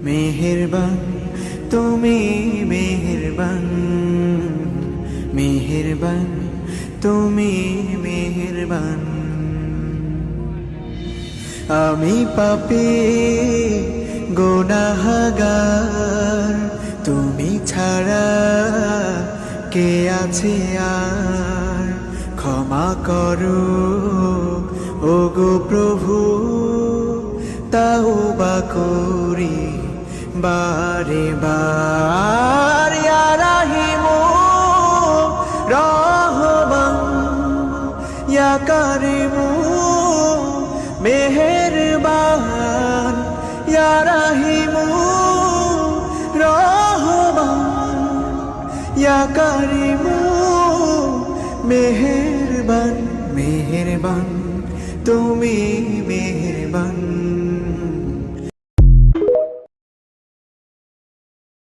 মেহেরবান তুমি মেহেরবান, মেহেরবান তুমি মেহেরবান। আমি পাপী গুনাহগার, তুমি ছাড়া কে আছে আর? ক্ষমা করো ওগো প্রভু, তাওবা করি বারে বার। ইয়া রাহিমু রহমান, ইয়া কারিমু মেহেরবান, ইয়া রাহিমু রহমান, ইয়া কারিমু মেহেরবান। মেহেরবান তুমি মেহেরবান।